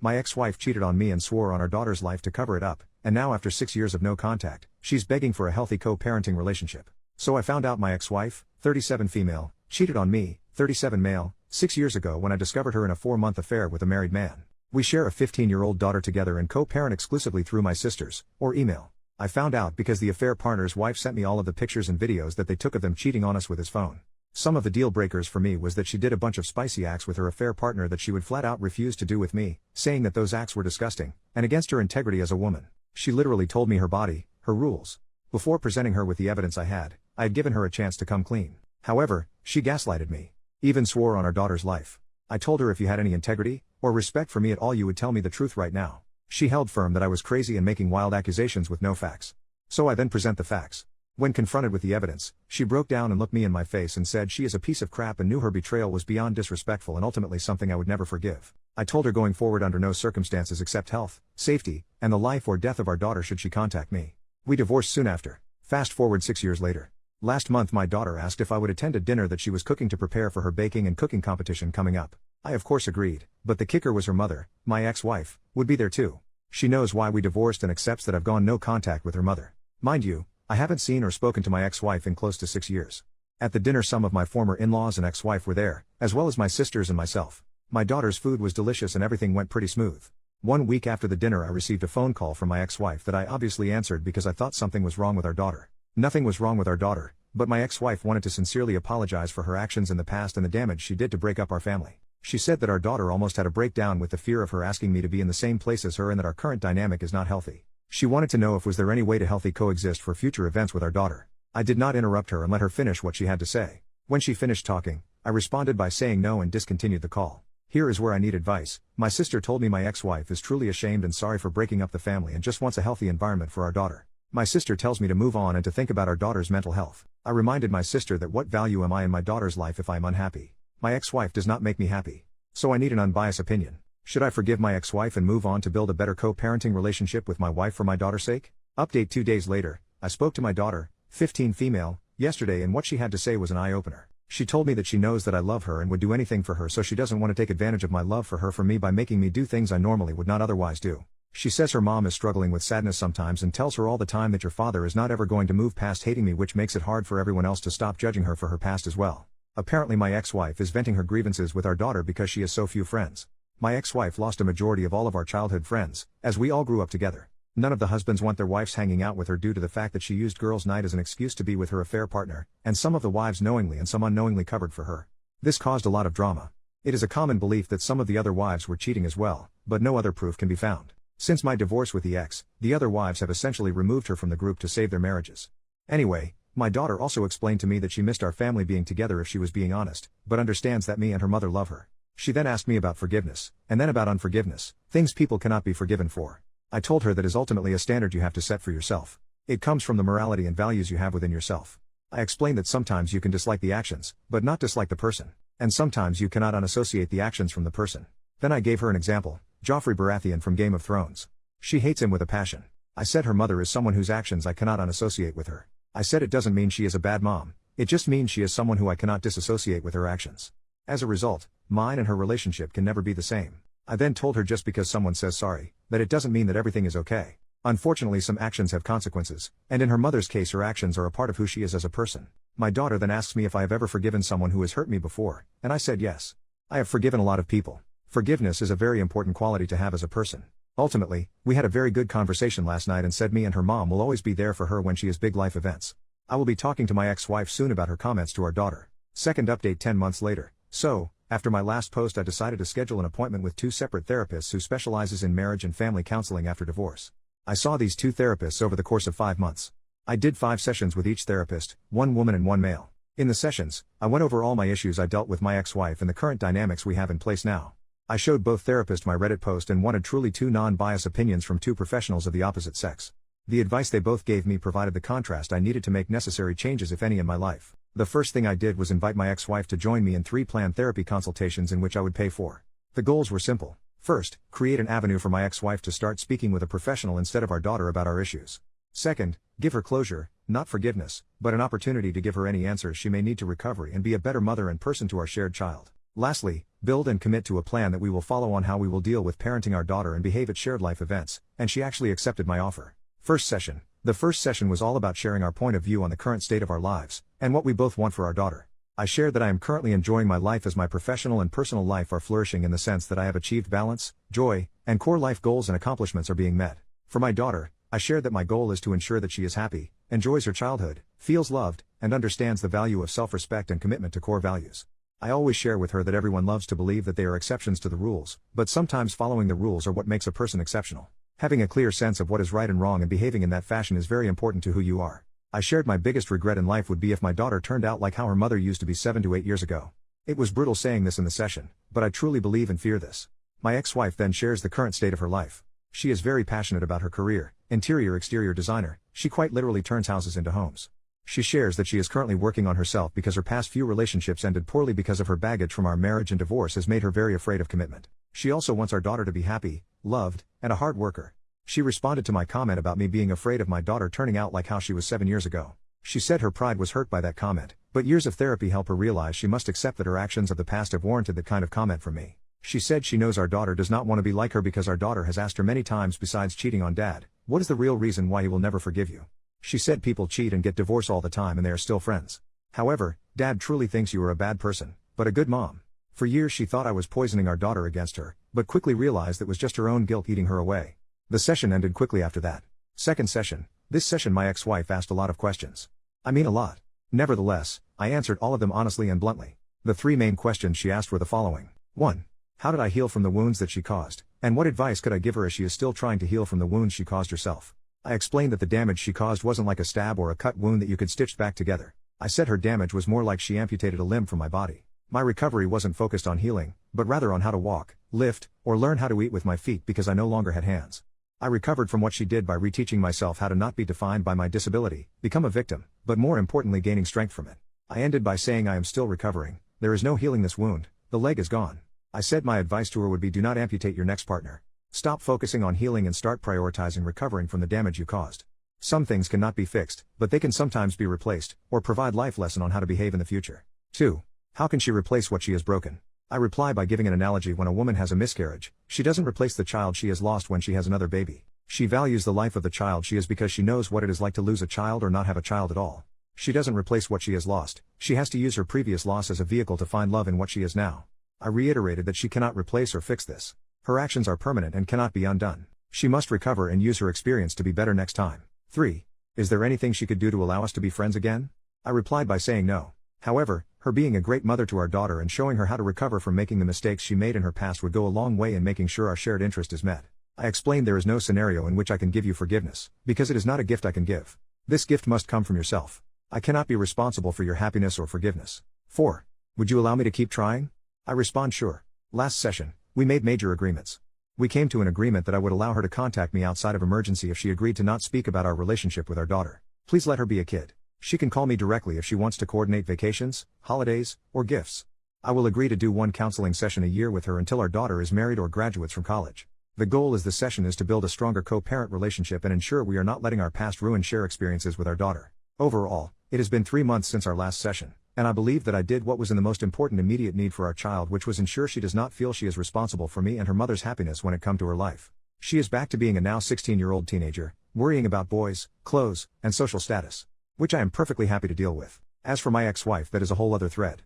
My ex-wife cheated on me and swore on our daughter's life to cover it up, and now after 6 years of no contact, she's begging for a healthy co-parenting relationship. So I found out my ex-wife, 37 female, cheated on me, 37 male, 6 years ago when I discovered her in a 4-month affair with a married man. We share a 15-year-old daughter together and co-parent exclusively through my sisters, or email. I found out because the affair partner's wife sent me all of the pictures and videos that they took of them cheating on us with his phone. Some of the deal breakers for me was that she did a bunch of spicy acts with her affair partner that she would flat out refuse to do with me, saying that those acts were disgusting, and against her integrity as a woman. She literally told me her body, her rules. Before presenting her with the evidence I had given her a chance to come clean. However, she gaslighted me. Even swore on our daughter's life. I told her if you had any integrity, or respect for me at all you would tell me the truth right now. She held firm that I was crazy and making wild accusations with no facts. So I then present the facts. When confronted with the evidence, she broke down and looked me in my face and said she is a piece of crap and knew her betrayal was beyond disrespectful and ultimately something I would never forgive. I told her going forward under no circumstances except health, safety, and the life or death of our daughter should she contact me. We divorced soon after. Fast forward 6 years later. Last month my daughter asked if I would attend a dinner that she was cooking to prepare for her baking and cooking competition coming up. I of course agreed, but the kicker was her mother, my ex-wife, would be there too. She knows why we divorced and accepts that I've gone no contact with her mother. Mind you, I haven't seen or spoken to my ex-wife in close to 6 years. At the dinner some of my former in-laws and ex-wife were there, as well as my sisters and myself. My daughter's food was delicious and everything went pretty smooth. 1 week after the dinner I received a phone call from my ex-wife that I obviously answered because I thought something was wrong with our daughter. Nothing was wrong with our daughter, but my ex-wife wanted to sincerely apologize for her actions in the past and the damage she did to break up our family. She said that our daughter almost had a breakdown with the fear of her asking me to be in the same place as her and that our current dynamic is not healthy. She wanted to know if was there any way to healthy coexist for future events with our daughter. I did not interrupt her and let her finish what she had to say. When she finished talking, I responded by saying no and discontinued the call. Here is where I need advice. My sister told me my ex-wife is truly ashamed and sorry for breaking up the family and just wants a healthy environment for our daughter. My sister tells me to move on and to think about our daughter's mental health. I reminded my sister that what value am I in my daughter's life if I am unhappy? My ex-wife does not make me happy. So I need an unbiased opinion. Should I forgive my ex-wife and move on to build a better co-parenting relationship with my wife for my daughter's sake? Update 2 days later, I spoke to my daughter, 15 female, yesterday and what she had to say was an eye-opener. She told me that she knows that I love her and would do anything for her so she doesn't want to take advantage of my love for her for me by making me do things I normally would not otherwise do. She says her mom is struggling with sadness sometimes and tells her all the time that your father is not ever going to move past hating me, which makes it hard for everyone else to stop judging her for her past as well. Apparently my ex-wife is venting her grievances with our daughter because she has so few friends. My ex-wife lost a majority of all of our childhood friends, as we all grew up together. None of the husbands want their wives hanging out with her due to the fact that she used girls' night as an excuse to be with her affair partner, and some of the wives knowingly and some unknowingly covered for her. This caused a lot of drama. It is a common belief that some of the other wives were cheating as well, but no other proof can be found. Since my divorce with the ex, the other wives have essentially removed her from the group to save their marriages. Anyway, my daughter also explained to me that she missed our family being together if she was being honest, but understands that me and her mother love her. She then asked me about forgiveness, and then about unforgiveness, things people cannot be forgiven for. I told her that is ultimately a standard you have to set for yourself. It comes from the morality and values you have within yourself. I explained that sometimes you can dislike the actions, but not dislike the person, and sometimes you cannot unassociate the actions from the person. Then I gave her an example. Joffrey Baratheon from Game of Thrones. She hates him with a passion. I said her mother is someone whose actions I cannot unassociate with her. I said it doesn't mean she is a bad mom, it just means she is someone who I cannot disassociate with her actions. As a result, mine and her relationship can never be the same. I then told her just because someone says sorry, that it doesn't mean that everything is okay. Unfortunately some actions have consequences, and in her mother's case her actions are a part of who she is as a person. My daughter then asks me if I have ever forgiven someone who has hurt me before, and I said yes. I have forgiven a lot of people. Forgiveness is a very important quality to have as a person. Ultimately, we had a very good conversation last night and said me and her mom will always be there for her when she has big life events. I will be talking to my ex-wife soon about her comments to our daughter. Second update 10 months later. So, after my last post I decided to schedule an appointment with 2 separate therapists who specializes in marriage and family counseling after divorce. I saw these 2 therapists over the course of 5 months. I did 5 sessions with each therapist, 1 woman and 1 male. In the sessions, I went over all my issues I dealt with my ex-wife and the current dynamics we have in place now. I showed both therapists my Reddit post and wanted truly 2 non-biased opinions from 2 professionals of the opposite sex. The advice they both gave me provided the contrast I needed to make necessary changes if any in my life. The first thing I did was invite my ex-wife to join me in 3 planned therapy consultations in which I would pay for. The goals were simple. First, create an avenue for my ex-wife to start speaking with a professional instead of our daughter about our issues. Second, give her closure, not forgiveness, but an opportunity to give her any answers she may need to recovery and be a better mother and person to our shared child. Lastly, build and commit to a plan that we will follow on how we will deal with parenting our daughter and behave at shared life events, and she actually accepted my offer. First session. The first session was all about sharing our point of view on the current state of our lives, and what we both want for our daughter. I shared that I am currently enjoying my life as my professional and personal life are flourishing in the sense that I have achieved balance, joy, and core life goals and accomplishments are being met. For my daughter, I shared that my goal is to ensure that she is happy, enjoys her childhood, feels loved, and understands the value of self-respect and commitment to core values. I always share with her that everyone loves to believe that they are exceptions to the rules, but sometimes following the rules are what makes a person exceptional. Having a clear sense of what is right and wrong and behaving in that fashion is very important to who you are. I shared my biggest regret in life would be if my daughter turned out like how her mother used to be 7 to 8 years ago. It was brutal saying this in the session, but I truly believe and fear this. My ex-wife then shares the current state of her life. She is very passionate about her career, interior-exterior designer. She quite literally turns houses into homes. She shares that she is currently working on herself because her past few relationships ended poorly because of her baggage from our marriage and divorce has made her very afraid of commitment. She also wants our daughter to be happy, loved, and a hard worker. She responded to my comment about me being afraid of my daughter turning out like how she was 7 years ago. She said her pride was hurt by that comment, but years of therapy help her realize she must accept that her actions of the past have warranted that kind of comment from me. She said she knows our daughter does not want to be like her because our daughter has asked her many times besides cheating on dad, what is the real reason why he will never forgive you? She said people cheat and get divorced all the time and they are still friends. However, dad truly thinks you are a bad person, but a good mom. For years she thought I was poisoning our daughter against her, but quickly realized that was just her own guilt eating her away. The session ended quickly after that. Second session. This session my ex-wife asked a lot of questions. I mean a lot. Nevertheless, I answered all of them honestly and bluntly. The 3 main questions she asked were the following. 1. How did I heal from the wounds that she caused, and what advice could I give her as she is still trying to heal from the wounds she caused herself? I explained that the damage she caused wasn't like a stab or a cut wound that you could stitch back together. I said her damage was more like she amputated a limb from my body. My recovery wasn't focused on healing, but rather on how to walk, lift, or learn how to eat with my feet because I no longer had hands. I recovered from what she did by reteaching myself how to not be defined by my disability, become a victim, but more importantly gaining strength from it. I ended by saying I am still recovering, there is no healing this wound, the leg is gone. I said my advice to her would be do not amputate your next partner. Stop focusing on healing and start prioritizing recovering from the damage you caused. Some things cannot be fixed, but they can sometimes be replaced, or provide life lesson on how to behave in the future. 2. How can she replace what she has broken? I reply by giving an analogy. When a woman has a miscarriage, she doesn't replace the child she has lost when she has another baby. She values the life of the child she is because she knows what it is like to lose a child or not have a child at all. She doesn't replace what she has lost, she has to use her previous loss as a vehicle to find love in what she is now. I reiterated that she cannot replace or fix this. Her actions are permanent and cannot be undone. She must recover and use her experience to be better next time. 3. Is there anything she could do to allow us to be friends again? I replied by saying no. However, her being a great mother to our daughter and showing her how to recover from making the mistakes she made in her past would go a long way in making sure our shared interest is met. I explained there is no scenario in which I can give you forgiveness, because it is not a gift I can give. This gift must come from yourself. I cannot be responsible for your happiness or forgiveness. 4. Would you allow me to keep trying? I respond sure. Last session, we made major agreements. We came to an agreement that I would allow her to contact me outside of emergency if she agreed to not speak about our relationship with our daughter. Please let her be a kid. She can call me directly if she wants to coordinate vacations, holidays, or gifts. I will agree to do 1 counseling session a year with her until our daughter is married or graduates from college. The goal is the session is to build a stronger co-parent relationship and ensure we are not letting our past ruin share experiences with our daughter. Overall, it has been 3 months since our last session, and I believe that I did what was in the most important immediate need for our child, which was ensure she does not feel she is responsible for me and her mother's happiness when it comes to her life. She is back to being a now 16-year-old teenager, worrying about boys, clothes, and social status, which I am perfectly happy to deal with. As for my ex-wife, that is a whole other thread.